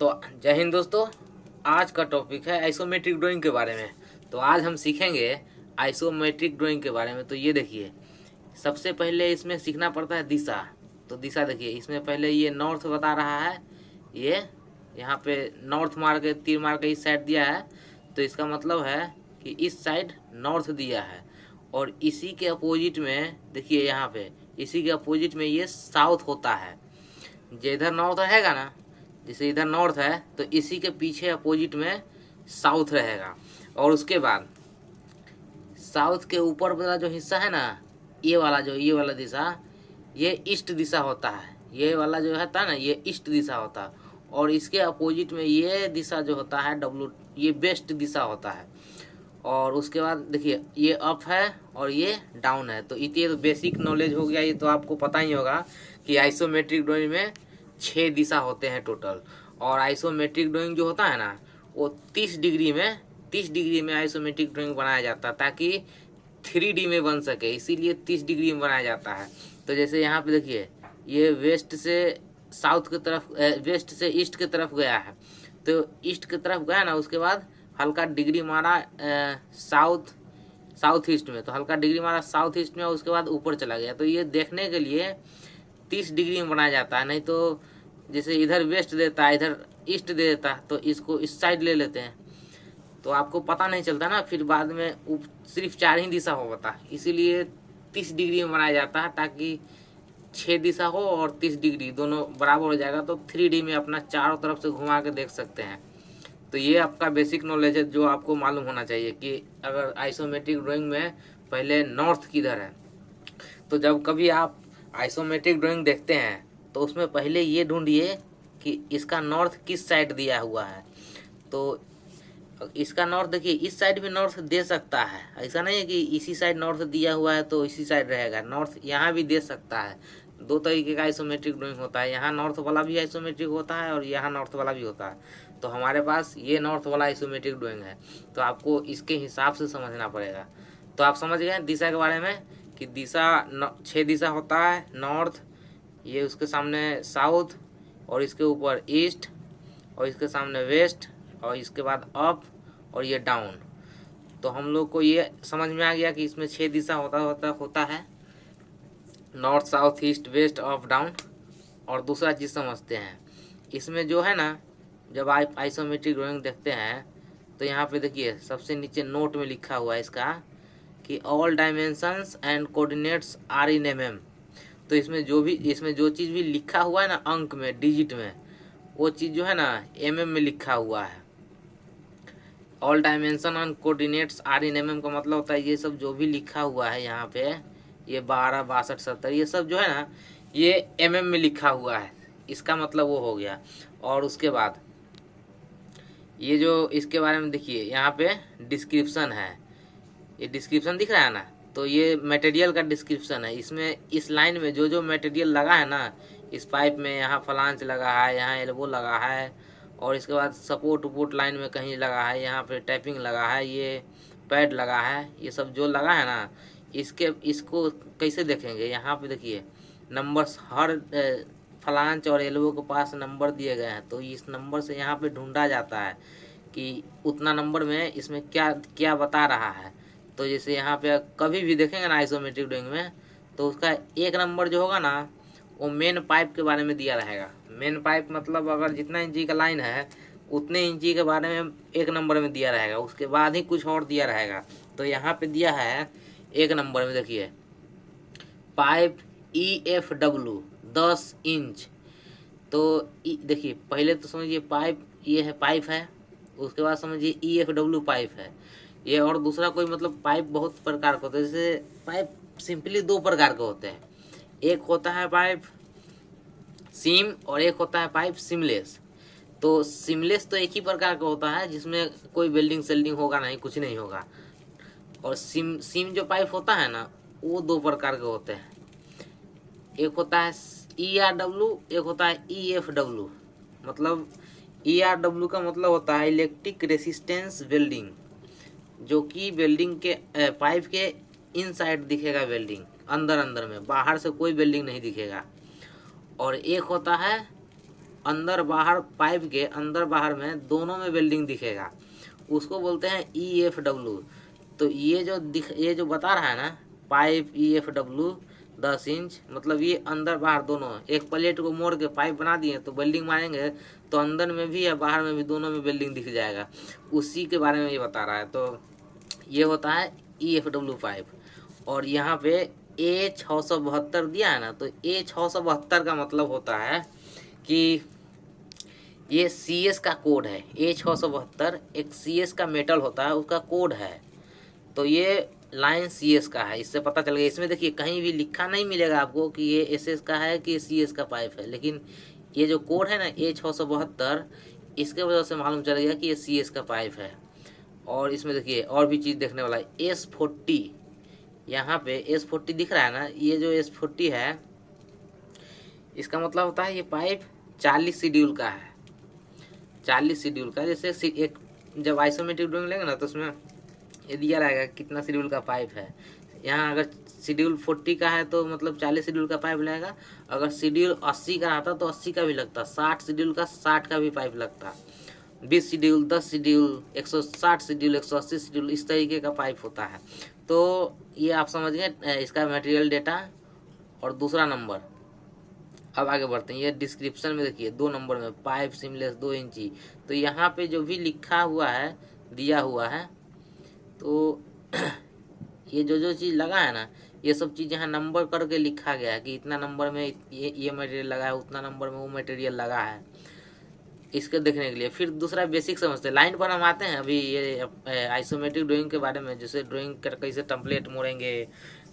तो जय हिंद दोस्तों। आज का टॉपिक है आइसोमेट्रिक ड्राइंग के बारे में। तो आज हम सीखेंगे आइसोमेट्रिक ड्राइंग के बारे में। तो ये देखिए, सबसे पहले इसमें सीखना पड़ता है दिशा। तो दिशा देखिए, इसमें पहले ये नॉर्थ बता रहा है, ये यहाँ पे नॉर्थ मार के तीर मार के इस साइड दिया है। तो इसका मतलब है कि इस साइड नॉर्थ दिया है, और इसी के अपोजिट में देखिए, यहाँ पे इसी के अपोजिट में ये साउथ होता है। जो इधर नॉर्थ रहेगा ना, जैसे इधर नॉर्थ है तो इसी के पीछे अपोजिट में साउथ रहेगा। और उसके बाद साउथ के ऊपर वाला जो हिस्सा है ना, ये वाला दिशा, ये ईस्ट दिशा होता है। ये वाला जो होता है ना, ये ईस्ट दिशा होता है। और इसके अपोजिट में ये दिशा जो होता है डब्लू, ये वेस्ट दिशा होता है। और उसके बाद देखिए, ये अप है और ये डाउन है। तो ये तो बेसिक नॉलेज हो गया। ये तो आपको पता ही होगा कि आइसोमेट्रिक ड्राइंग में 6 दिशा होते हैं टोटल। और आइसोमेट्रिक ड्राइंग जो होता है ना, वो 30 डिग्री में आइसोमेट्रिक ड्राइंग बनाया जाता है, ताकि 3D में बन सके, इसीलिए 30 डिग्री में बनाया जाता है। तो जैसे यहाँ पे देखिए, ये वेस्ट से साउथ की तरफ, वेस्ट से ईस्ट की तरफ गया है। तो ईस्ट की तरफ गया ना, उसके बाद हल्का डिग्री मारा साउथ ईस्ट में, तो हल्का डिग्री मारा साउथ ईस्ट में, उसके बाद ऊपर चला गया। तो ये देखने के लिए 30 डिग्री में बनाया जाता है। नहीं तो जैसे इधर वेस्ट देता है, इधर ईस्ट दे देता है, तो इसको इस साइड ले लेते हैं, तो आपको पता नहीं चलता ना। फिर बाद में सिर्फ 4 ही दिशा होता है, इसीलिए 30 डिग्री में बनाया जाता है, ताकि 6 दिशा हो और 30 डिग्री दोनों बराबर हो जाएगा। तो 3D में अपना चारों तरफ से घुमा के देख सकते हैं। तो ये आपका बेसिक नॉलेज है, जो आपको मालूम होना चाहिए कि अगर आइसोमेट्रिक ड्राइंग में पहले नॉर्थ किधर है। तो जब कभी आप आइसोमेट्रिक ड्राइंग देखते हैं, तो उसमें पहले ये ढूंढिए कि इसका नॉर्थ किस साइड दिया हुआ है। तो इसका नॉर्थ देखिए, इस साइड भी नॉर्थ दे सकता है। ऐसा नहीं है कि इसी साइड नॉर्थ दिया हुआ है तो इसी साइड रहेगा। नॉर्थ यहाँ भी दे सकता है। 2 तरीके का आइसोमेट्रिक ड्राइंग होता है। यहाँ नॉर्थ वाला भी आइसोमेट्रिक होता है और यहाँ नॉर्थ वाला भी होता है। तो हमारे पास ये नॉर्थ वाला आइसोमेट्रिक ड्राइंग है, तो आपको इसके हिसाब से समझना पड़ेगा। तो आप समझ गए दिशा के बारे में कि दिशा 6 दिशा होता है। नॉर्थ, ये उसके सामने साउथ, और इसके ऊपर ईस्ट, और इसके सामने वेस्ट, और इसके बाद अप, और ये डाउन। तो हम लोग को ये समझ में आ गया कि इसमें 6 दिशा होता है, north south east west up down. और दूसरा चीज़ समझते हैं, इसमें जो है ना, जब आप आइसोमेट्रिक ड्राइंग देखते हैं, तो यहाँ पे देखिए सबसे नीचे नोट में लिखा हुआ है इसका कि all dimensions and coordinates are in mm। तो इसमें जो चीज़ भी लिखा हुआ है ना, अंक में, डिजिट में, वो चीज़ जो है ना mm में लिखा हुआ है। All dimension and coordinates are in mm का मतलब होता है ये सब जो भी लिखा हुआ है यहाँ पे, ये 12 62 70, ये सब जो है ना, ये mm में लिखा हुआ है। इसका मतलब वो हो गया। और उसके बाद ये जो इसके बारे में देखिए, यहाँ पे डिस्क्रिप्शन है, ये डिस्क्रिप्शन दिख रहा है ना, तो ये मटेरियल का डिस्क्रिप्शन है। इसमें इस लाइन में जो जो मटेरियल लगा है ना, इस पाइप में यहाँ फ्लांच लगा है, यहाँ एल्बो लगा है, और इसके बाद सपोर्ट उपोर्ट लाइन में कहीं लगा है, यहाँ पे टैपिंग लगा है, ये पैड लगा है, ये सब जो लगा है ना, इसको कैसे देखेंगे। यहाँ पे देखिए नंबर्स, हर फ्लांच और एल्बो के पास नंबर दिए गए हैं। तो इस नंबर से यहाँ पे ढूंढा जाता है कि उतना नंबर में इसमें क्या क्या बता रहा है। तो जैसे यहाँ पे कभी भी देखेंगे ना आइसोमेट्रिक ड्राइंग में, तो उसका 1 नंबर जो होगा ना, वो मेन पाइप के बारे में दिया रहेगा। मेन पाइप मतलब अगर जितना इंची का लाइन है, उतने इंची के बारे में 1 नंबर में दिया रहेगा, उसके बाद ही कुछ और दिया रहेगा। तो यहाँ पे दिया है 1 नंबर में, देखिए पाइप EFW 10 इंच। तो देखिए पहले तो समझिए पाइप, ये है पाइप है, उसके बाद समझिए EFW पाइप है ये। और दूसरा कोई मतलब पाइप बहुत प्रकार का होता है। जैसे पाइप सिंपली 2 प्रकार के होते हैं, एक होता है पाइप सीम और एक होता है पाइप सिमलेस। तो सिमलेस तो एक ही प्रकार का होता है, जिसमें कोई वेल्डिंग सेल्डिंग होगा नहीं, कुछ नहीं होगा। और सीम जो पाइप होता है ना, वो 2 प्रकार के होते हैं, एक होता है ERW, एक होता है EFW। मतलब ERW का मतलब होता है इलेक्ट्रिक रेसिस्टेंस वेल्डिंग, जो कि वेल्डिंग के पाइप के इनसाइड दिखेगा, वेल्डिंग अंदर अंदर में, बाहर से कोई वेल्डिंग नहीं दिखेगा। और एक होता है अंदर बाहर पाइप के अंदर बाहर में दोनों में वेल्डिंग दिखेगा, उसको बोलते हैं EFW। तो ये जो बता रहा है ना पाइप EFW 10 इंच, मतलब ये अंदर बाहर दोनों, एक प्लेट को मोड़ के पाइप बना दिए तो वेल्डिंग मारेंगे तो अंदर में भी या बाहर में भी दोनों में वेल्डिंग दिख जाएगा, उसी के बारे में ये बता रहा है। तो ये होता है EFW पाइप। और यहाँ पे A672 दिया है ना, तो A672 का मतलब होता है कि ये CS का कोड है। A672 एक CS का मेटल होता है, उसका कोड है। तो ये लाइन CS का है, इससे पता चल गया। इसमें देखिए कहीं भी लिखा नहीं मिलेगा आपको कि ये SS का है कि CS का पाइप है, लेकिन ये जो कोड है ना A672, इसके वजह से मालूम चल गया कि ये CS का पाइप है। और इसमें देखिए और भी चीज़ देखने वाला है, S40, यहाँ पे S40 दिख रहा है ना, ये जो S40 है इसका मतलब होता है ये पाइप 40 शेड्यूल का है, 40 शेड्यूल का। जैसे एक जब आइसोमेट्रिक ड्राइंग लेंगे ना तो उसमें ये दिया रहेगा कितना शेड्यूल का पाइप है। यहाँ अगर शेड्यूल 40 का है तो मतलब 40 शेड्यूल का पाइप लगेगा, अगर शेड्यूल 80 का आता तो 80 का भी लगता, 60 शेड्यूल का 60 का भी पाइप लगता, 20 शेड्यूल, 10 शेड्यूल, 160 शेड्यूल, 180 शेड्यूल, इस तरीके का पाइप होता है। तो ये आप समझ गए इसका मटेरियल डेटा। और दूसरा नंबर, अब आगे बढ़ते हैं। ये डिस्क्रिप्शन में देखिए 2 नंबर में पाइप सीमलेस 2 इंची, तो यहाँ पे जो भी लिखा हुआ है दिया हुआ है, तो ये जो चीज़ लगा है ना, ये सब चीज़ यहाँ नंबर करके लिखा गया है कि इतना नंबर में ये मटेरियल लगा है, उतना नंबर में वो मटेरियल लगा है, इसके देखने के लिए। फिर दूसरा बेसिक समझते हैं, लाइन पर हम आते हैं अभी ये आइसोमेट्रिक ड्राइंग के बारे में, जैसे ड्राइंग कर कैसे टेम्पलेट मोड़ेंगे,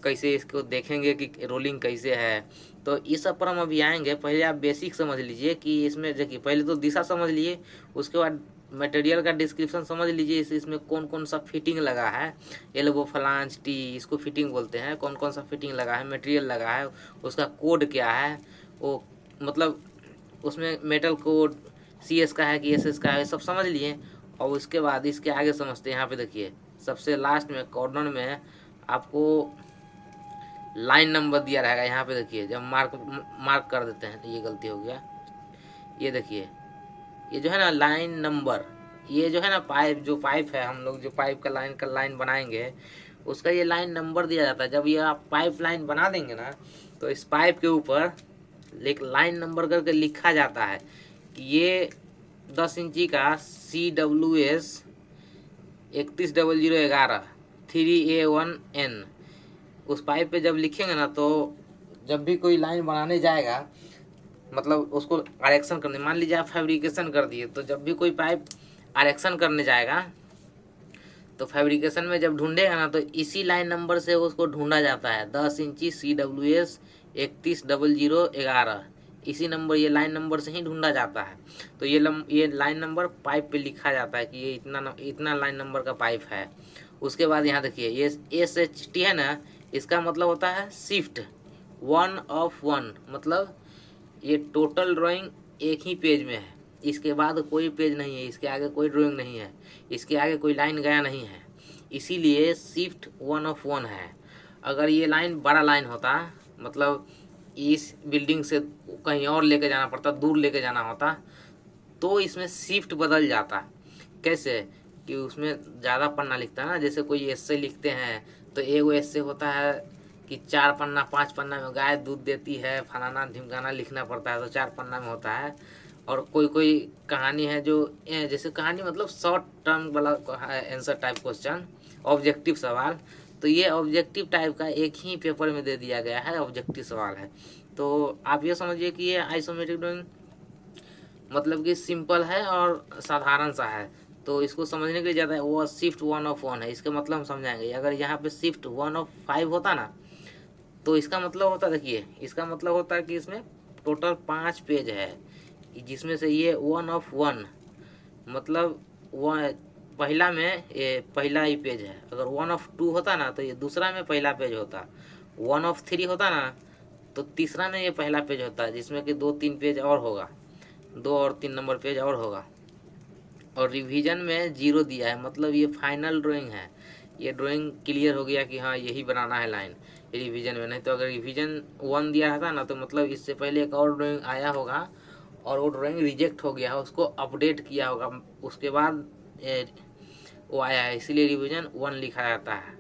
कैसे इसको देखेंगे कि रोलिंग कैसे है, तो ये सब पर हम अभी आएंगे। पहले आप बेसिक समझ लीजिए कि इसमें देखिए, पहले तो दिशा समझ लिए, उसके बाद मटेरियल का डिस्क्रिप्शन समझ लीजिए, इसमें कौन कौन सा फिटिंग लगा है, एल्बो फ्लांज टी इसको फिटिंग बोलते हैं, कौन कौन सा फिटिंग लगा है, मटेरियल लगा है, उसका कोड क्या है, वो मतलब उसमें मेटल कोड CS का है कि SS का है, सब समझ लिए। और उसके बाद इसके आगे समझते हैं। यहाँ पे देखिए सबसे लास्ट में कॉर्नर में आपको लाइन नंबर दिया रहेगा। यहाँ पे देखिए जब मार्क कर देते हैं तो ये गलती हो गया, ये देखिए ये जो है ना लाइन नंबर, ये जो है ना पाइप है, हम लोग जो पाइप का लाइन बनाएंगे उसका ये लाइन नंबर दिया जाता है। जब ये आप पाइप लाइन बना देंगे ना तो इस पाइप के ऊपर एक लाइन नंबर करके लिखा जाता है कि ये 10 इंची का CWS 310011 3A1N, उस पाइप पे जब लिखेंगे ना तो जब भी कोई लाइन बनाने जाएगा, मतलब उसको आरेक्शन करने, मान लीजिए आप फैब्रिकेशन कर दिए, तो जब भी कोई पाइप आरेक्शन करने जाएगा तो फैब्रिकेशन में जब ढूंढेगा ना तो इसी लाइन नंबर से उसको ढूंढा जाता है, 10 इंची CWS 310011, इसी नंबर ये लाइन नंबर से ही ढूंढा जाता है। तो ये लाइन नंबर पाइप पे लिखा जाता है कि ये इतना लाइन नंबर का पाइप है। उसके बाद यहाँ देखिए ये SHT है ना, इसका मतलब होता है शिफ्ट 1 of 1, मतलब ये टोटल ड्राइंग एक ही पेज में है, इसके बाद कोई पेज नहीं है, इसके आगे कोई ड्राइंग नहीं है, इसके आगे कोई लाइन गया नहीं है, इसीलिए शिफ्ट 1 of 1 है। अगर ये लाइन बड़ा लाइन होता, मतलब इस बिल्डिंग से कहीं और लेके जाना पड़ता, दूर लेके जाना होता, तो इसमें शिफ्ट बदल जाता। कैसे कि उसमें ज़्यादा पन्ना लिखता है ना, जैसे कोई एस्से लिखते हैं तो एगो एस्से होता है कि 4 पन्ना 5 पन्ना में गाय दूध देती है, फलाना ढिमकाना लिखना पड़ता है तो 4 पन्ना में होता है। और कोई कहानी है जो जैसे कहानी मतलब शॉर्ट टर्म वाला आंसर टाइप क्वेश्चन, ऑब्जेक्टिव सवाल, तो ये ऑब्जेक्टिव टाइप का एक ही पेपर में दे दिया गया है, ऑब्जेक्टिव सवाल है। तो आप ये समझिए कि ये आइसोमेट्रिक ड्राइंग मतलब कि सिंपल है और साधारण सा है, तो इसको समझने के लिए ज़्यादा है वो शिफ्ट 1 of 1 है। इसका मतलब हम समझाएंगे, अगर यहाँ पे शिफ्ट 1 of 5 होता ना तो इसका मतलब होता, देखिए इसका मतलब होता है कि इसमें टोटल 5 पेज है, जिसमें से ये 1 of 1 मतलब पहला में ये पहला ही पेज है। अगर 1 of 2 होता ना तो ये दूसरा में पहला पेज होता, 1 of 3 होता ना तो तीसरा में ये पहला पेज होता, जिसमें कि 2-3 पेज और होगा, 2 और 3 नंबर पेज और होगा। और रिवीजन में 0 दिया है, मतलब ये फाइनल ड्राइंग है, ये ड्राइंग क्लियर हो गया कि हाँ यही बनाना है लाइन रिवीजन में। नहीं तो अगर रिवीजन 1 दिया रहता ना तो मतलब इससे पहले एक और ड्राइंग आया होगा और वो ड्राइंग रिजेक्ट हो गया है, उसको अपडेट किया होगा, उसके बाद वो आया है, इसीलिए डिवीजन 1 लिखा जाता है।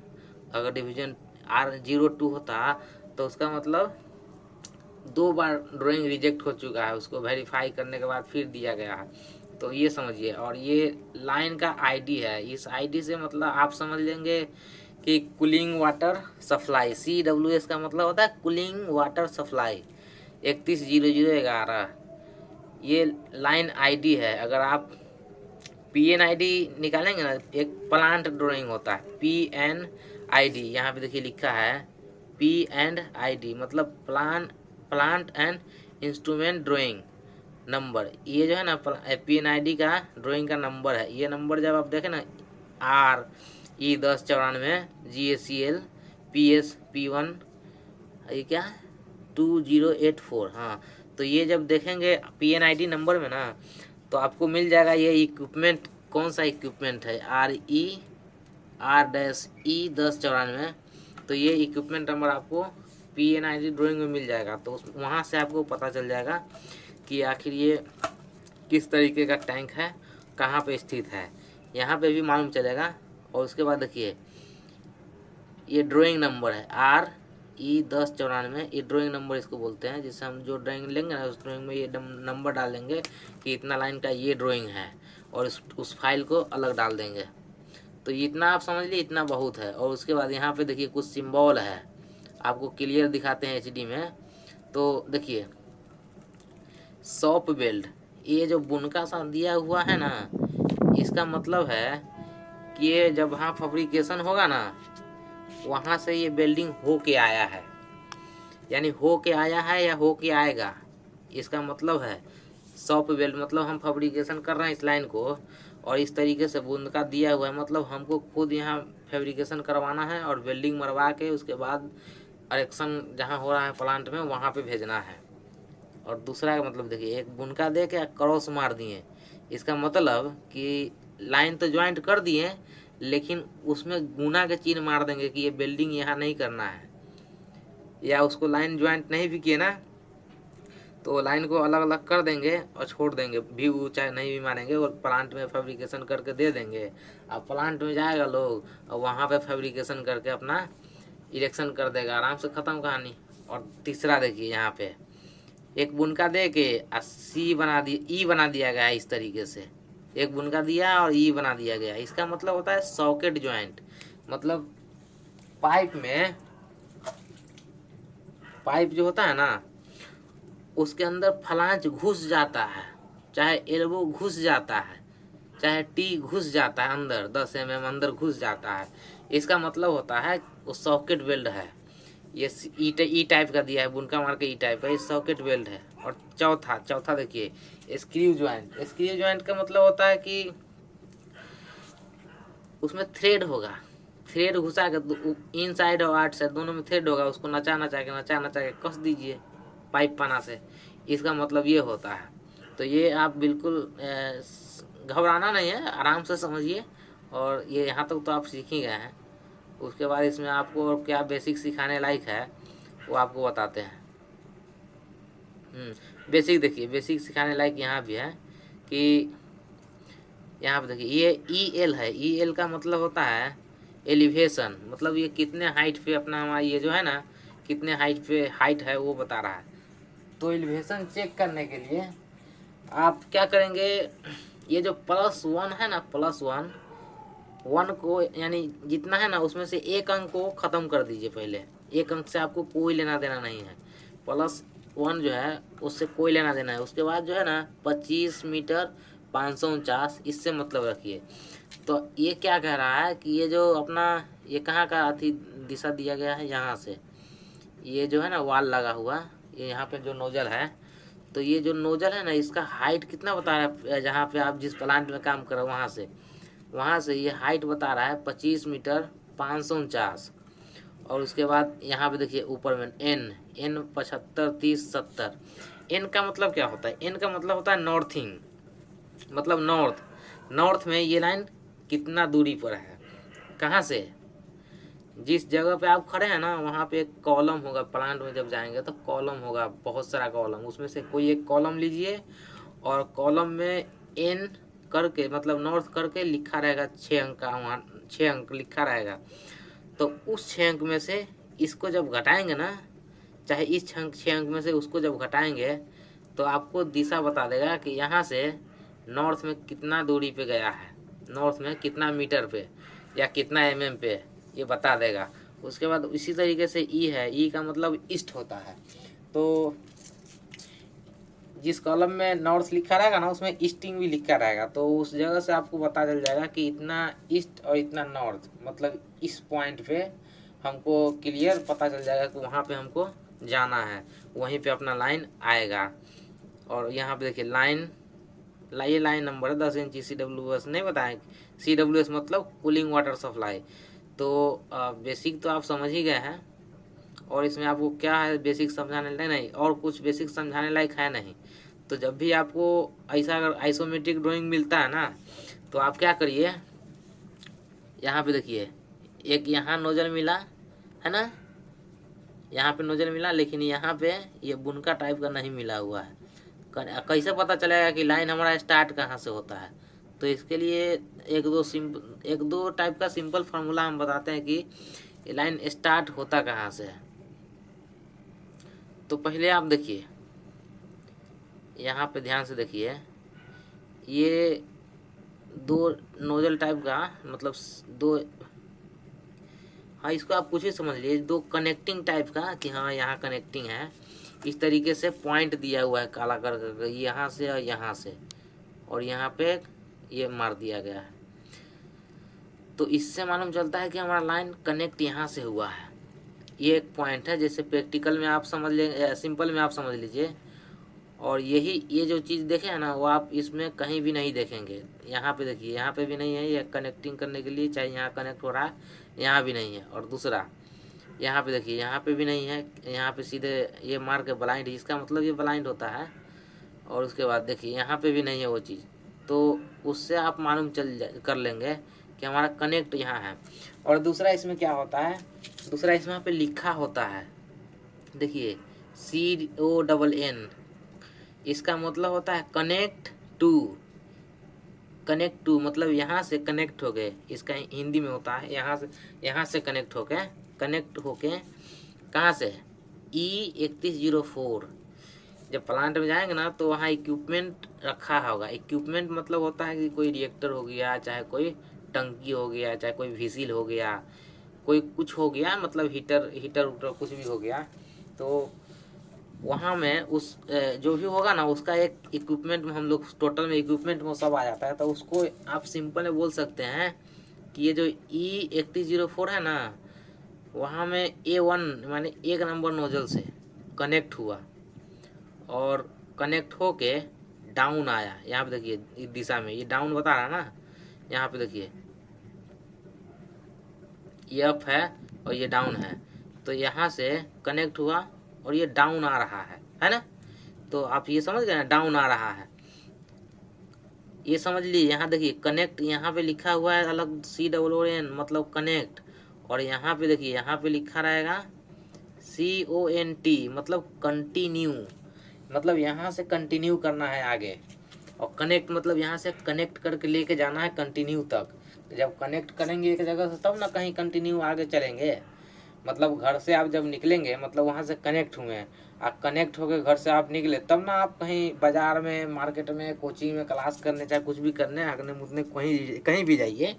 अगर डिवीजन R02 होता तो उसका मतलब 2 बार ड्राइंग रिजेक्ट हो चुका है, उसको वेरीफाई करने के बाद फिर दिया गया है। तो ये समझिए। और ये लाइन का आईडी है, इस आईडी से मतलब आप समझ लेंगे कि कूलिंग वाटर सप्लाई, CWS का मतलब होता है कूलिंग वाटर सप्लाई 310011, ये लाइन आईडी है। अगर आप PNID निकालेंगे ना, एक प्लांट ड्राइंग होता है PNID, यहाँ पे देखिए लिखा है P&ID मतलब plant and instrument drawing number. ये जो है ना PNID का ड्राइंग का नंबर है। ये नंबर जब आप देखें ना RE1094 GACL PSP1, ये क्या 2084, हाँ। तो ये जब देखेंगे PNID नंबर में ना, तो आपको मिल जाएगा ये इक्विपमेंट कौन सा इक्विपमेंट है, R-E-1094। तो ये इक्विपमेंट नंबर आपको PNID ड्राइंग में मिल जाएगा। तो वहाँ से आपको पता चल जाएगा कि आखिर ये किस तरीके का टैंक है, कहाँ पे स्थित है, यहाँ पे भी मालूम चलेगा। और उसके बाद देखिए ये ड्राइंग नंबर है RE1094, ये ड्राइंग नंबर इसको बोलते हैं। जिससे हम जो ड्राइंग लेंगे ना, उस ड्राइंग में ये नंबर डालेंगे कि इतना लाइन का ये ड्राइंग है, और उस फाइल को अलग डाल देंगे। तो इतना आप समझ लीजिए, इतना बहुत है। और उसके बाद यहाँ पे देखिए कुछ सिंबल है, आपको क्लियर दिखाते हैं HD में। तो देखिए शॉप बेल्ट, ये जो बुनका सा दिया हुआ है ना, इसका मतलब है कि ये जब वहाँ फैब्रिकेशन होगा ना, वहाँ से ये बेल्डिंग हो के आया है, यानी हो के आया है या हो के आएगा, इसका मतलब है शॉप बेल्ट। मतलब हम फैब्रिकेशन कर रहे हैं इस लाइन को, और इस तरीके से बुनका दिया हुआ है, मतलब हमको खुद यहाँ फैब्रिकेशन करवाना है और वेल्डिंग मरवा के उसके बाद इरेक्शन जहाँ हो रहा है प्लांट में, वहाँ पे भेजना है। और दूसरा का मतलब देखिए, एक बुनका दे के क्रॉस मार दिए, इसका मतलब कि लाइन तो ज्वाइंट कर दिए, लेकिन उसमें गुना के चिन्ह मार देंगे कि ये बेल्डिंग यहाँ नहीं करना है, या उसको लाइन ज्वाइंट नहीं भी किए ना, तो लाइन को अलग अलग कर देंगे और छोड़ देंगे, भी चाहे नहीं भी मारेंगे, और प्लांट में फैब्रिकेशन करके दे देंगे। अब प्लांट में जाएगा लोग और वहाँ पे फैब्रिकेशन करके अपना इरेक्शन कर देगा, आराम से ख़त्म कहानी। और तीसरा देखिए, यहाँ पे एक बुनका दे के ई बना दिया गया है इस तरीके से, एक बुनका दिया और ई बना दिया गया। इसका मतलब होता है सॉकेट ज्वाइंट, मतलब पाइप जो होता है ना, उसके अंदर फ्लांच घुस जाता है, चाहे एल्बो घुस जाता है, चाहे टी घुस जाता है अंदर, 10 mm अंदर घुस जाता है। इसका मतलब होता है वो सॉकेट वेल्ड है। ये ई टाइप का दिया है, बुनका मार के ई टाइप का, ये सॉकेट वेल्ड है। और चौथा देखिए स्क्रू ज्वाइंट का मतलब होता है कि उसमें थ्रेड होगा, थ्रेड घुसा के इन साइड और आउट साइड दोनों में थ्रेड होगा, उसको नचा के कस दीजिए पाइप पाना से, इसका मतलब ये होता है। तो ये आप बिल्कुल घबराना नहीं है, आराम से समझिए। और ये यहाँ तक तो आप सीख ही गए हैं। उसके बाद इसमें आपको क्या बेसिक सिखाने लायक है वो आपको बताते हैं। बेसिक देखिए, बेसिक सिखाने लायक यहाँ भी है कि यहाँ पे देखिए ये EL है। EL का मतलब होता है एलिवेशन, मतलब ये कितने हाइट पे अपना हमारा ये जो है ना, कितने हाइट है वो बता रहा है। तो एलिवेशन चेक करने के लिए आप क्या करेंगे, ये जो +1 है ना, +1 को यानी जितना है ना उसमें से एक अंक को ख़त्म कर दीजिए पहले। एक अंक से आपको कोई लेना देना नहीं है, +1 जो है उससे कोई लेना देना है। उसके बाद जो है ना 25 मीटर 549, इससे मतलब रखिए। तो ये क्या कह रहा है कि ये जो अपना ये कहाँ का अति दिशा दिया गया है, यहाँ से ये जो है ना वाल लगा हुआ, ये यहाँ पे जो नोजल है, तो ये जो नोजल है ना इसका हाइट कितना बता रहा है, जहाँ पे आप जिस प्लांट में काम कर रहे हो वहाँ से ये हाइट बता रहा है 25 मीटर 549। और उसके बाद यहाँ पे देखिए ऊपर में N 75 30 70। N का मतलब क्या होता है, N का मतलब होता है नॉर्थिंग, मतलब नॉर्थ में ये लाइन कितना दूरी पर है, कहाँ से, जिस जगह पे आप खड़े हैं ना वहाँ पे एक कॉलम होगा। प्लांट में जब जाएंगे तो कॉलम होगा, बहुत सारा कॉलम, उसमें से कोई एक कॉलम लीजिए और कॉलम में एन करके मतलब नॉर्थ करके लिखा रहेगा 6 अंक का, वहाँ 6 अंक लिखा रहेगा। तो उस 6 अंक में से इसको जब घटाएंगे ना, चाहे इस 6 अंक में से उसको जब घटाएंगे तो आपको दिशा बता देगा कि यहाँ से नॉर्थ में कितना दूरी पे गया है, नॉर्थ में कितना मीटर पे या कितना mm पे, ये बता देगा। उसके बाद इसी तरीके से ई है, ई का मतलब ईस्ट होता है। तो जिस कॉलम में नॉर्थ लिखा रहेगा ना उसमें ईस्टिंग भी लिखा रहेगा, तो उस जगह से आपको पता चल जाएगा कि इतना ईस्ट और इतना नॉर्थ, मतलब इस पॉइंट पे हमको क्लियर पता चल जाएगा कि वहाँ पे हमको जाना है, वहीं पे अपना लाइन आएगा। और यहाँ पे देखिए लाइन, ये लाइन नंबर है 10 इंची CWS नहीं बताएं, CWS मतलब कूलिंग वाटर सप्लाई। तो बेसिक तो आप समझ ही गए हैं, और इसमें आपको क्या है बेसिक समझाने लायक नहीं, और कुछ बेसिक समझाने लायक है नहीं। तो जब भी आपको ऐसा अगर आइसोमेट्रिक ड्राइंग मिलता है ना, तो आप क्या करिए, यहाँ पे देखिए एक यहाँ नोजल मिला है ना, यहाँ पे नोजल मिला, लेकिन यहाँ पे ये बुनका टाइप का नहीं मिला हुआ है। कैसे पता चलेगा कि लाइन हमारा स्टार्ट कहाँ से होता है? तो इसके लिए एक दो टाइप का सिंपल फार्मूला हम बताते हैं कि लाइन स्टार्ट होता कहाँ से है। तो पहले आप देखिए, यहाँ पे ध्यान से देखिए, ये दो नोजल टाइप का मतलब दो, हाँ इसको आप कुछ ही समझ लीजिए, दो कनेक्टिंग टाइप का कि हाँ यहाँ कनेक्टिंग है। इस तरीके से पॉइंट दिया हुआ है काला कर यहाँ से और यहाँ से, और यहाँ पे ये मार दिया गया है। तो इससे मालूम चलता है कि हमारा लाइन कनेक्ट यहाँ से हुआ है। ये एक पॉइंट है, जैसे प्रैक्टिकल में आप समझ लें, सिंपल में आप समझ लीजिए। और यही ये जो चीज़ देखे है ना, वो आप इसमें कहीं भी नहीं देखेंगे। यहाँ पे देखिए, यहाँ पे भी नहीं है, ये कनेक्टिंग करने के लिए चाहे यहाँ कनेक्ट हो रहा है, यहाँ भी नहीं है। और दूसरा यहाँ पे देखिए, यहाँ पे भी नहीं है, यहाँ पे सीधे ये मार के ब्लाइंड, इसका मतलब ये ब्लाइंड होता है। और उसके बाद देखिए यहाँ पे भी नहीं है वो चीज़, तो उससे आप मालूम कर लेंगे कि हमारा कनेक्ट यहाँ है। और दूसरा इसमें क्या होता है, दूसरा इसमें यहाँ पे लिखा होता है, देखिए CONN, इसका मतलब होता है कनेक्ट टू। कनेक्ट टू मतलब यहाँ से कनेक्ट हो गए, इसका हिंदी में होता है यहाँ से कनेक्ट होके कहाँ से E3104। जब प्लांट में जाएंगे ना तो वहाँ इक्विपमेंट रखा होगा। इक्विपमेंट मतलब होता है कि कोई रिएक्टर हो गया, चाहे कोई टंकी हो गया, चाहे कोई व्हीसिल हो गया, कोई कुछ हो गया, मतलब हीटर कुछ भी हो गया। तो वहाँ में उस जो भी होगा ना उसका एक इक्विपमेंट में हम लोग टोटल में इक्विपमेंट में सब आ जाता है। तो उसको आप सिंपल में बोल सकते हैं कि ये जो E3104 है ना, वहाँ में A1 माने 1 नंबर नोजल से कनेक्ट हुआ और कनेक्ट होके डाउन आया। यहाँ पे देखिए इस दिशा में ये डाउन बता रहा है ना, यहाँ पे देखिए ये अप है और ये डाउन है। तो यहाँ से कनेक्ट हुआ और ये डाउन आ रहा है ना। तो आप ये समझ गए ना, डाउन आ रहा है, ये समझ लीजिए। यहाँ देखिए कनेक्ट, यहाँ पे लिखा हुआ है अलग CON मतलब कनेक्ट, और यहाँ पे देखिए यहाँ पे लिखा रहेगा CONT मतलब कंटिन्यू, मतलब यहाँ से कंटिन्यू करना है आगे। और कनेक्ट मतलब यहाँ से कनेक्ट करके लेके जाना है कंटिन्यू तक। जब कनेक्ट करेंगे एक जगह से तब ना कहीं कंटिन्यू आगे चलेंगे। मतलब घर से आप जब निकलेंगे मतलब वहाँ से कनेक्ट हुए हैं, आप कनेक्ट होकर घर से आप निकले तब ना आप कहीं बाजार में, मार्केट में, कोचिंग में क्लास करने, चाहे कुछ भी करने, हगने मुतने कहीं भी जाइए,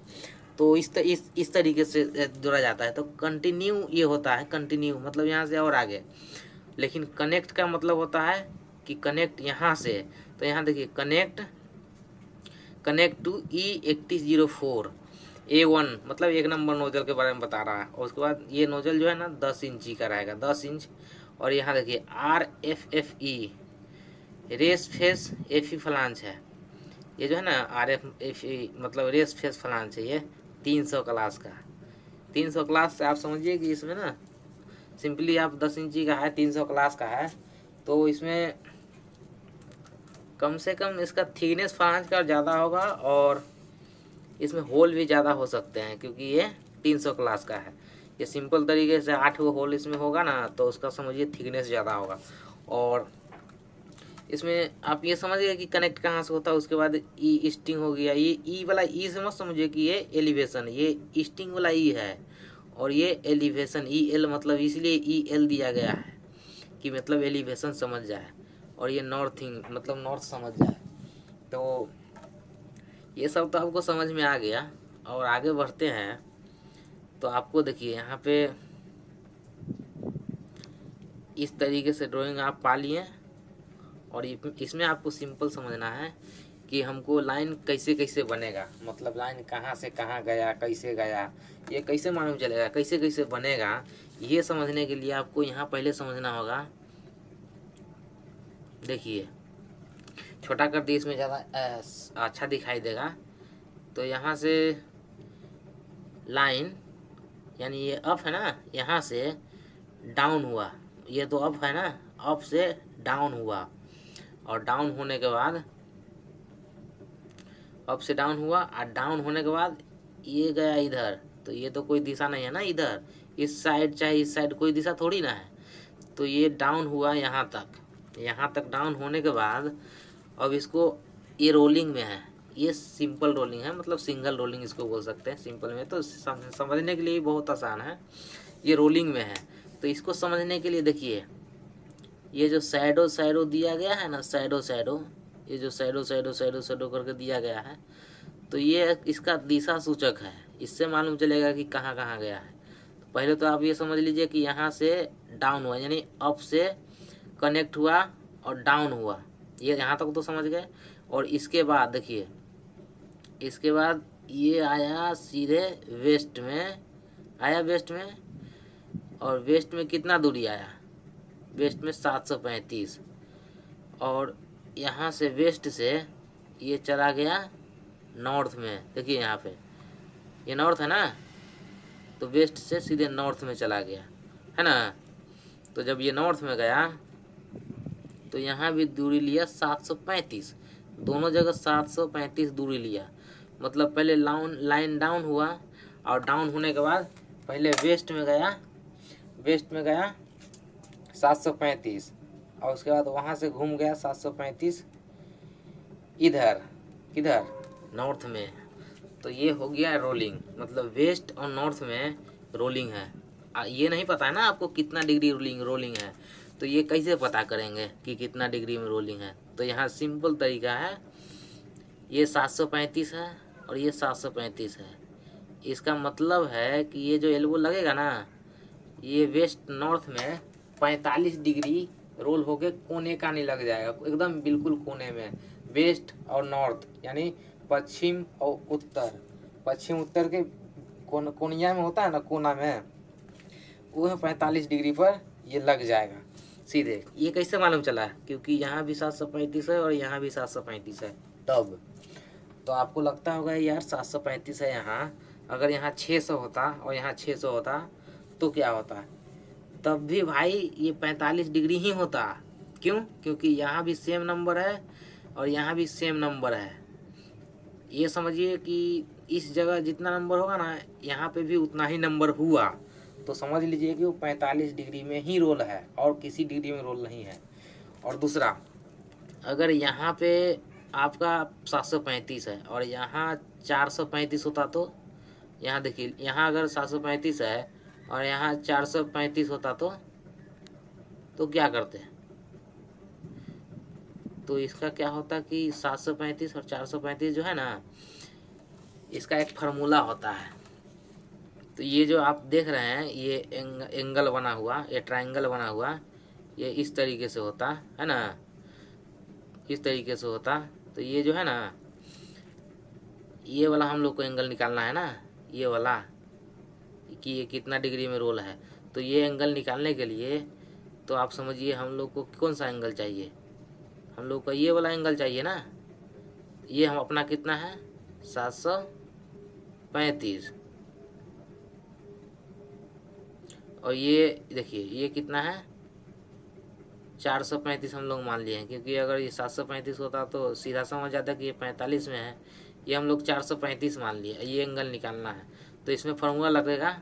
तो इस तरीके से जोड़ा जाता है। तो कंटिन्यू ये होता है, कंटिन्यू मतलब यहाँ से और आगे। लेकिन कनेक्ट का मतलब होता है कि कनेक्ट यहाँ से। तो यहाँ देखिए कनेक्ट टू E3104 A1 मतलब 1 नंबर नोजल के बारे में बता रहा है। और उसके बाद ये नोजल जो है ना 10 इंची का रहेगा, 10 इंच। और यहाँ देखिए RFFE race face FE flange है, ये जो है ना RFFE मतलब रेस फेस फ्लांच है, ये 300 क्लास का। 300 क्लास से आप समझिए कि इसमें ना सिंपली आप 10 इंची का है, 300 क्लास का है, तो इसमें कम से कम इसका थिकनेस फ्लांच का ज़्यादा होगा और इसमें होल भी ज़्यादा हो सकते हैं, क्योंकि ये 300 क्लास का है। ये सिंपल तरीके से 8 होल इसमें होगा ना, तो उसका समझिए थिकनेस ज़्यादा होगा। और इसमें आप ये समझिए कि कनेक्ट कहाँ से होता है। उसके बाद ई स्टिंग हो गया, ये ई वाला ई से मत समझिए कि ये एलिवेशन, ये स्टिंग वाला ई है और ये एलिवेशन ई एल, मतलब इसलिए ई एल दिया गया है कि मतलब एलिवेशन समझ जाए, और ये नॉर्थिंग मतलब नॉर्थ समझ जाए। तो ये सब तो आपको समझ में आ गया। और आगे बढ़ते हैं तो आपको देखिए यहाँ पे इस तरीके से ड्राइंग आप पा लिए, और इसमें आपको सिंपल समझना है कि हमको लाइन कैसे कैसे बनेगा, मतलब लाइन कहाँ से कहाँ गया, कैसे गया, ये कैसे मालूम चलेगा, कैसे कैसे बनेगा। ये समझने के लिए आपको यहाँ पहले समझना होगा। देखिए छोटा कर दिए, इसमें ज़्यादा अच्छा दिखाई देगा। तो यहाँ से लाइन यानी ये अप है ना, यहाँ से डाउन हुआ, ये तो अप है ना, अप से डाउन हुआ, और डाउन होने के बाद अप से डाउन हुआ, और डाउन होने के बाद ये गया इधर। तो ये तो कोई दिशा नहीं है ना इधर, इस साइड चाहे इस साइड, कोई दिशा थोड़ी ना है। तो ये डाउन हुआ यहाँ तक डाउन होने के बाद अब इसको, ये रोलिंग में है, ये सिंपल रोलिंग है, मतलब सिंगल रोलिंग इसको बोल सकते हैं। सिंपल में तो समझने के लिए बहुत आसान है, ये रोलिंग में है। तो इसको समझने के लिए देखिए, ये जो शैडो दिया गया है ना, शैडो, ये जो शैडो करके दिया गया है, तो ये इसका दिशा सूचक है। इससे मालूम चलेगा कि कहाँ कहाँ गया है। तो पहले तो आप ये समझ लीजिए कि यहाँ से डाउन हुआ, यानी अप से कनेक्ट हुआ और डाउन हुआ, ये यहाँ तक तो समझ गए। और इसके बाद देखिए, इसके बाद ये आया सीधे वेस्ट में, और वेस्ट में कितना दूरी आया, वेस्ट में 735, और यहाँ से वेस्ट से ये चला गया नॉर्थ में। देखिए यहाँ पे ये नॉर्थ है ना, तो वेस्ट से सीधे नॉर्थ में चला गया है ना। तो जब ये नॉर्थ में गया तो यहाँ भी दूरी लिया 735, दोनों जगह 735 दूरी लिया। मतलब पहले लाइन डाउन हुआ, और डाउन होने के बाद पहले वेस्ट में गया 735, और उसके बाद वहाँ से घूम गया 735 इधर, किधर, नॉर्थ में। तो ये हो गया रोलिंग, मतलब वेस्ट और नॉर्थ में रोलिंग है। ये नहीं पता है ना आपको कितना डिग्री रोलिंग है, तो ये कैसे पता करेंगे कि कितना डिग्री में रोलिंग है। तो यहाँ सिंपल तरीका है, ये 735 है और ये 735 है। इसका मतलब है कि ये जो एल्बो लगेगा ना, ये वेस्ट नॉर्थ में 45 डिग्री रोल होके कोने का नहीं लग जाएगा, एकदम बिल्कुल कोने में। वेस्ट और नॉर्थ यानी पश्चिम और उत्तर, पश्चिम उत्तर के कोनिया में होता है ना, कोना में, वो 45 डिग्री पर ये लग जाएगा सीधे। ये कैसे मालूम चला, क्योंकि यहाँ भी 735 है और यहाँ भी 735 है। तब तो आपको लगता होगा यार 735 है यहाँ, अगर यहाँ 600 होता और यहाँ 600 होता तो क्या होता, तब भी भाई ये 45 डिग्री ही होता। क्यों? क्योंकि यहाँ भी सेम नंबर है और यहाँ भी सेम नंबर है। ये समझिए कि इस जगह जितना नंबर होगा ना, यहाँ पे भी उतना ही नंबर हुआ, तो समझ लीजिए कि वो 45 डिग्री में ही रोल है और किसी डिग्री में रोल नहीं है। और दूसरा, अगर यहाँ पे आपका 735 है और यहाँ 435 होता, तो यहाँ देखिए, यहाँ अगर 735 है और यहाँ 435 होता तो क्या करते हैं, तो इसका क्या होता कि 735 और 435 जो है ना, इसका एक फार्मूला होता है। तो ये जो आप देख रहे हैं, ये एंगल बना हुआ, ये ट्रायंगल बना हुआ, ये इस तरीके से होता है ना, इस तरीके से होता। तो ये जो है ना, ये वाला हम लोग को एंगल निकालना है ना, ये वाला कि ये कितना डिग्री में रोल है। तो ये एंगल निकालने के लिए तो आप समझिए हम लोग को कौन सा एंगल चाहिए, हम लोग को ये वाला एंगल चाहिए ना। ये हम अपना कितना है 735, और ये देखिए ये कितना है 435 हम लोग मान लिए हैं, क्योंकि अगर ये 735 होता तो सीधा समझ जाता कि ये 45 में है। ये हम लोग 435 मान लिए, ये एंगल निकालना है। तो इसमें फार्मूला लगेगा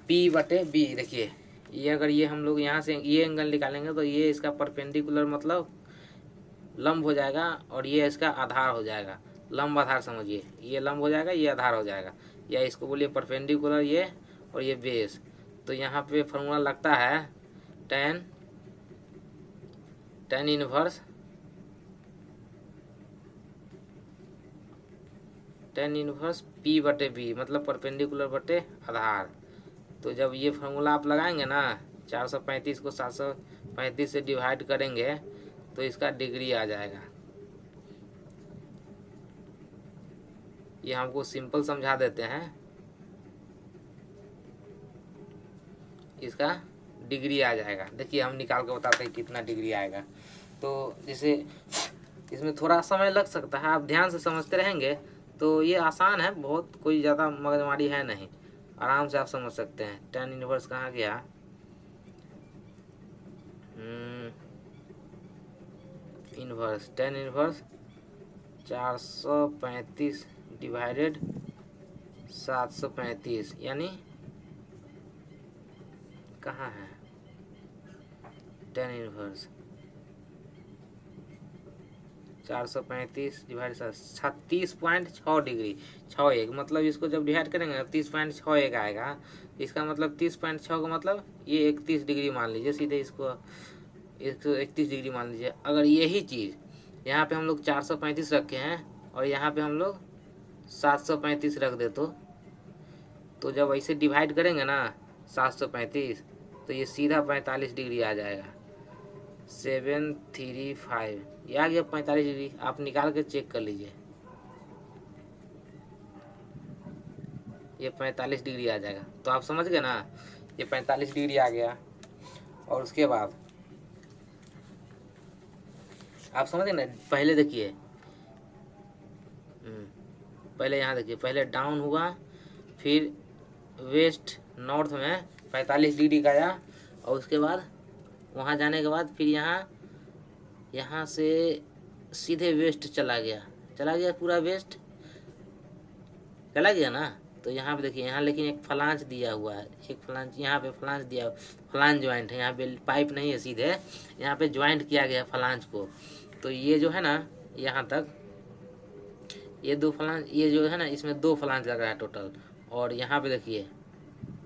P/B। देखिए ये अगर ये हम लोग यहाँ से ये एंगल निकालेंगे तो ये इसका परपेंडिकुलर मतलब लंब हो जाएगा और ये इसका आधार हो जाएगा। लंब आधार समझिए, ये लंब हो जाएगा, ये आधार हो जाएगा, या इसको बोलिए परपेंडिकुलर ये, और ये बेस। तो यहाँ पे फॉर्मूला लगता है tan इनवर्स P बटे B, मतलब परपेंडिकुलर बटे आधार। तो जब ये फॉर्मूला आप लगाएंगे ना, 435 को 735 से डिवाइड करेंगे तो इसका डिग्री आ जाएगा। ये हमको सिंपल समझा देते हैं, इसका डिग्री आ जाएगा। देखिए हम निकाल के बताते हैं कितना डिग्री आएगा। तो जैसे इसमें थोड़ा समय लग सकता है, आप ध्यान से समझते रहेंगे तो ये आसान है, बहुत कोई ज़्यादा मगजमारी है नहीं, आराम से आप समझ सकते हैं। tan इनवर्स कहाँ गया, इनवर्स tan इनवर्स 435 डिवाइडेड 735, यानी कहाँ है tan इनवर्स 435 डिवाइड 36.6 डिग्री 61, मतलब इसको जब डिवाइड करेंगे 30.61 आएगा। इसका मतलब 30.6 का मतलब ये 31 डिग्री मान लीजिए, सीधे इसको 131 डिग्री मान लीजिए। अगर यही चीज़ यहाँ पे हम लोग 435 रखे हैं और यहाँ पे हम लोग 735 रख दे, तो जब ऐसे डिवाइड करेंगे ना 735, तो ये सीधा 45 डिग्री आ जाएगा। 735 ये आ गया 45 डिग्री। आप निकाल के चेक कर लीजिए, ये 45 डिग्री आ जाएगा। तो आप समझ गए ना, ये 45 डिग्री आ गया। और उसके बाद आप समझ गए ना, पहले देखिए, पहले यहाँ देखिए, पहले डाउन हुआ, फिर वेस्ट नॉर्थ में 45 डिग्री का आया, और उसके बाद वहाँ जाने के बाद फिर यहाँ से सीधे वेस्ट चला गया पूरा वेस्ट चला गया ना। तो यहाँ पे देखिए, यहाँ लेकिन एक फ्लांज दिया हुआ है, एक फ्लांज यहाँ पे फ्लांज दिया, फ्लांज ज्वाइंट है, यहाँ पे पाइप नहीं है सीधे, यहाँ पे ज्वाइंट किया गया फ्लांज को। तो ये जो है ना, यहाँ तक ये 2 फ्लांज, ये जो है ना, इसमें 2 फ्लांज लग रहा है टोटल। और यहाँ पे देखिए,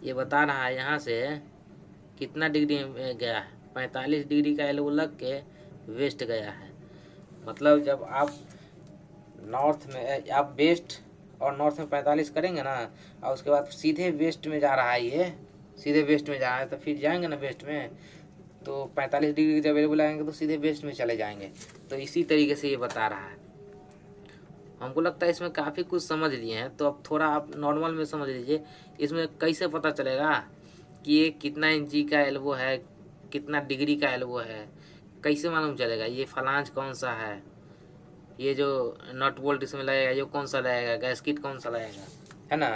ये बता रहा है यहाँ से कितना डिग्री गया है, 45 डिग्री का एल्बो लग के वेस्ट गया है। मतलब जब आप नॉर्थ में, आप वेस्ट और नॉर्थ में 45 करेंगे ना, और उसके बाद सीधे वेस्ट में जा रहा है, ये सीधे वेस्ट में जा रहा है, तो फिर जाएंगे ना वेस्ट में, तो 45 डिग्री जब अवेलेबल आएंगे तो सीधे वेस्ट में चले जाएंगे। तो इसी तरीके से ये बता रहा है। हमको लगता है इसमें काफ़ी कुछ समझ लिए हैं, तो अब थोड़ा आप नॉर्मल में समझ लीजिए। इसमें कैसे पता चलेगा कि ये कितना इंची का एल्बो है, कितना डिग्री का एल्बो है, कैसे मालूम चलेगा ये फ्लांज कौन सा है, ये जो नट बोल्ट इसमें लगेगा ये कौन सा लगेगा, गैस्किट कौन सा लगेगा, है ना।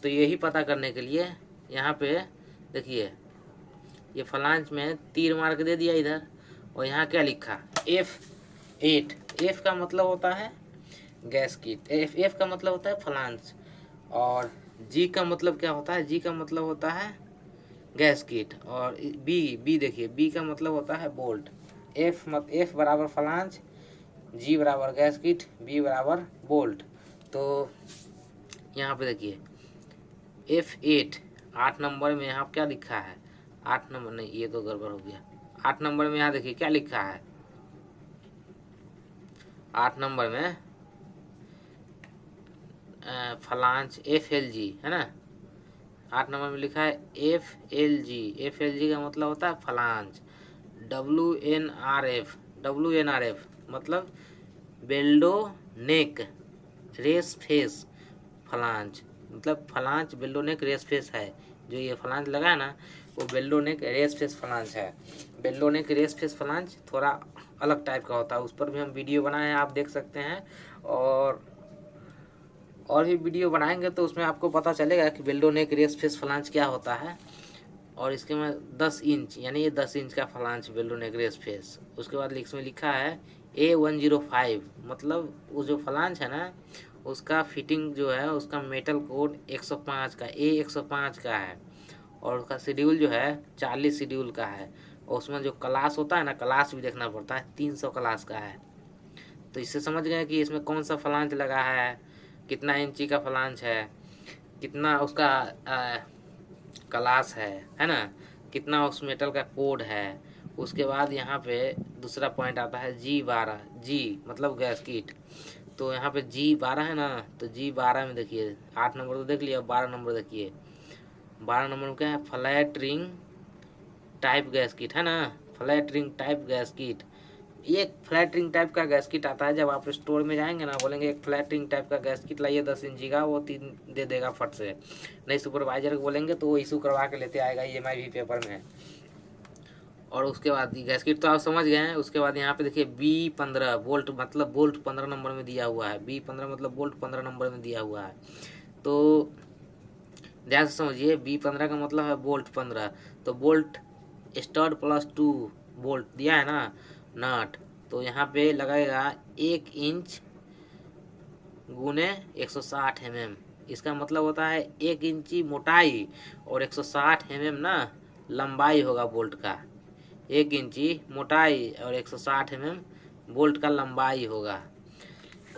तो यही पता करने के लिए यहाँ पे देखिए, ये फ्लांज में तीर मार के दे दिया इधर, और यहाँ क्या लिखा F8। F का मतलब होता है गैस्किट, F का मतलब होता है फ्लांज, और G का मतलब क्या होता है, G का मतलब होता है गैस्किट, और B देखिए, B का मतलब होता है बोल्ट। F बराबर फ्लांज, G बराबर गैस्किट, B बराबर बोल्ट। तो यहाँ पे देखिए F8 8 नंबर में यहाँ क्या लिखा है, 8 नंबर नहीं, ये तो गड़बड़ हो गया। 8 नंबर में यहाँ देखिए क्या लिखा है, 8 नंबर में फ्लांज FLG है ना, 8 नंबर में लिखा है FLG का मतलब होता है फ्लांज। WNRF मतलब बेल्डो नेक रेस फेस फ्लांज, मतलब फ्लांज बेल्डो नेक रेस फेस है। जो ये फ्लांज लगा है ना, वो बेल्डो नेक रेस फेस फ्लांज है। बेल्डो नेक रेस फेस फ्लांज थोड़ा अलग टाइप का होता है, उस पर भी हम वीडियो बनाए हैं, आप देख सकते हैं। और भी वीडियो बनाएंगे तो उसमें आपको पता चलेगा कि बेल्डो नेक रेस फेस फ्लांज क्या होता है। और इसके में 10 इंच, यानी ये 10 इंच का फ्लांज बेल्डो नेक रेस फेस। उसके बाद इसमें लिखा है A105, मतलब वो जो फ्लांज है ना, उसका फिटिंग जो है, उसका मेटल कोड 105 का A105 का है, और उसका शेड्यूल जो है 40 शेड्यूल का है। और उसमें जो क्लास होता है ना, क्लास भी देखना पड़ता है, 300 क्लास का है। तो इससे समझ गए कि इसमें कौन सा फ्लांज लगा है, कितना इंची का फ्लांज है, कितना उसका क्लास है ना, कितना उस मेटल का कोड है। उसके बाद यहाँ पे दूसरा पॉइंट आता है G12, जी मतलब गैस्किट। तो यहाँ पे G12 है ना, तो G12 में देखिए 8 नंबर तो देख लिया, 12 नंबर देखिए। 12 नंबर में क्या है, फ्लैट रिंग टाइप गैस्किट है ना, फ्लैट रिंग टाइप गैस्किट। एक फ्लैट रिंग टाइप का गैस्किट आता है, जब आप स्टोर में जाएंगे ना, बोलेंगे एक फ्लैट रिंग टाइप का गैस्किट लाइए 10 इंची का, वो 3 दे देगा फट से। नहीं सुपरवाइजर को बोलेंगे तो वो इशू करवा के लेते आएगा, EMI भी पेपर में। और उसके बाद गैस्किट तो आप समझ गए हैं। उसके बाद यहाँ पे देखिए B15 बोल्ट, मतलब बोल्ट 15 नंबर में दिया हुआ है। B15 मतलब बोल्ट 15 नंबर में दिया हुआ है। तो ध्यान से समझिए, B15 का मतलब है बोल्ट 15। तो बोल्ट स्टड +2 बोल्ट दिया है ना, नट। तो यहाँ पे लगेगा 1 इंच गुने 160 mm। इसका मतलब होता है 1 इंची मोटाई और 160 mm ना लंबाई होगा बोल्ट का। 1 इंची मोटाई और 160 mm बोल्ट का लंबाई होगा।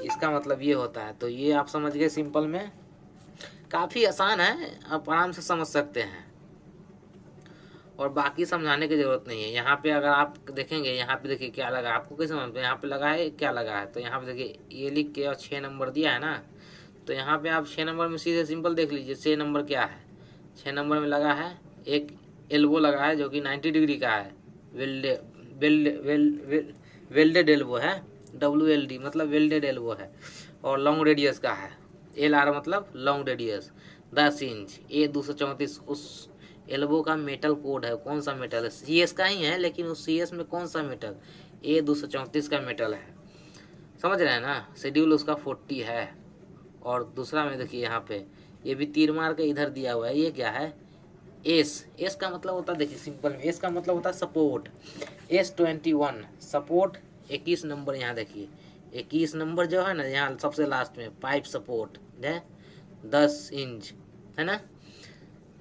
इसका मतलब ये होता है। तो ये आप समझ गए सिंपल में, काफ़ी आसान है, आप आराम से समझ सकते हैं और बाकी समझाने की ज़रूरत नहीं है। यहाँ पे अगर आप देखेंगे, यहाँ पे देखिए क्या लगा, आपको कैसे समझ में, यहाँ पे लगा है क्या लगा है। तो यहाँ पे देखिए ये लिख के और 6 नंबर दिया है ना, तो यहाँ पे आप 6 नंबर में सीधे सिंपल देख लीजिए 6 नंबर क्या है। 6 नंबर में लगा है एक एल्बो लगा है जो कि 90 डिग्री का है, वेल्डेड एल्बो है, WLD मतलब वेल्डेड एल्बो है, और लॉन्ग रेडियस का है। LR मतलब लॉन्ग रेडियस 10 इंच। A234 उस एल्बो का मेटल कोड है। कौन सा मेटल है, CS का ही है, लेकिन उस CS में कौन सा मेटल, A234 का मेटल है। समझ रहे हैं ना, शेड्यूल उसका 40 है। और दूसरा में देखिए यहाँ पे ये भी तीर मार के इधर दिया हुआ है, ये क्या है, एस का मतलब होता है, देखिए सिंपल में एस का मतलब होता है सपोर्ट। S21 सपोर्ट 21 नंबर, यहाँ देखिए 21 नंबर जो है ना, यहाँ सबसे लास्ट में पाइप सपोर्ट है 10 इंच है ना।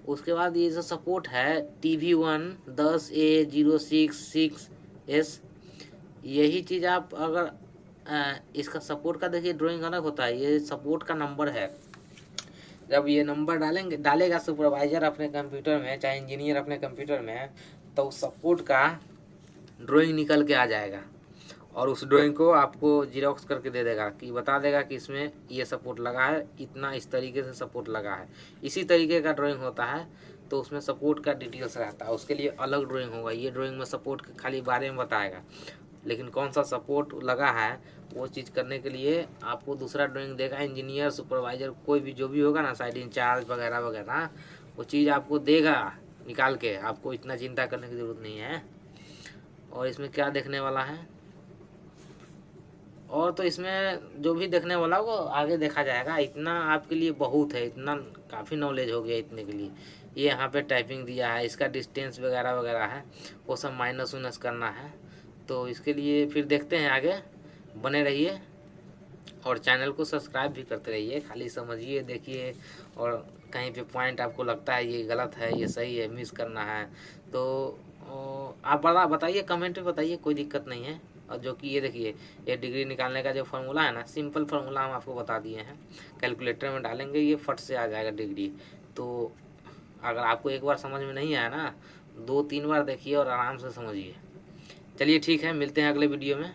उसके बाद ये जो सपोर्ट है TV1 10A066S, यही चीज़ आप अगर इसका सपोर्ट का देखिए ड्राइंग अलग होता है, ये सपोर्ट का नंबर है। जब ये नंबर डालेगा सुपरवाइजर अपने कंप्यूटर में, चाहे इंजीनियर अपने कंप्यूटर में, तो सपोर्ट का ड्राइंग निकल के आ जाएगा और उस ड्राइंग को आपको जीरोक्स करके दे देगा, कि बता देगा कि इसमें ये सपोर्ट लगा है, इतना इस तरीके से सपोर्ट लगा है। इसी तरीके का ड्राइंग होता है, तो उसमें सपोर्ट का डिटेल्स रहता है, उसके लिए अलग ड्राइंग होगा। ये ड्राइंग में सपोर्ट के खाली बारे में बताएगा, लेकिन कौन सा सपोर्ट लगा है वो चीज़ करने के लिए आपको दूसरा ड्राइंग देगा। इंजीनियर सुपरवाइजर कोई भी जो भी होगा ना, साइड इंचार्ज वगैरह वगैरह, वो चीज़ आपको देगा निकाल के, आपको इतना चिंता करने की ज़रूरत नहीं है। और इसमें क्या देखने वाला है, और तो इसमें जो भी देखने वाला वो आगे देखा जाएगा। इतना आपके लिए बहुत है, इतना काफ़ी नॉलेज हो गया इतने के लिए। ये यहाँ पे टाइपिंग दिया है, इसका डिस्टेंस वगैरह वगैरह है, वो सब माइनस उनस करना है। तो इसके लिए फिर देखते हैं आगे, बने रहिए और चैनल को सब्सक्राइब भी करते रहिए। खाली समझिए, देखिए, और कहीं पे पॉइंट आपको लगता है ये गलत है, ये सही है, मिस करना है, तो आप बताइए, कमेंट में बताइए, कोई दिक्कत नहीं है। और जो कि ये देखिए, ये डिग्री निकालने का जो फार्मूला है ना, सिंपल फार्मूला हम आपको बता दिए हैं, कैलकुलेटर में डालेंगे ये फट से आ जाएगा डिग्री। तो अगर आपको एक बार समझ में नहीं आया ना, 2-3 बार देखिए और आराम से समझिए। चलिए ठीक है, मिलते हैं अगले वीडियो में।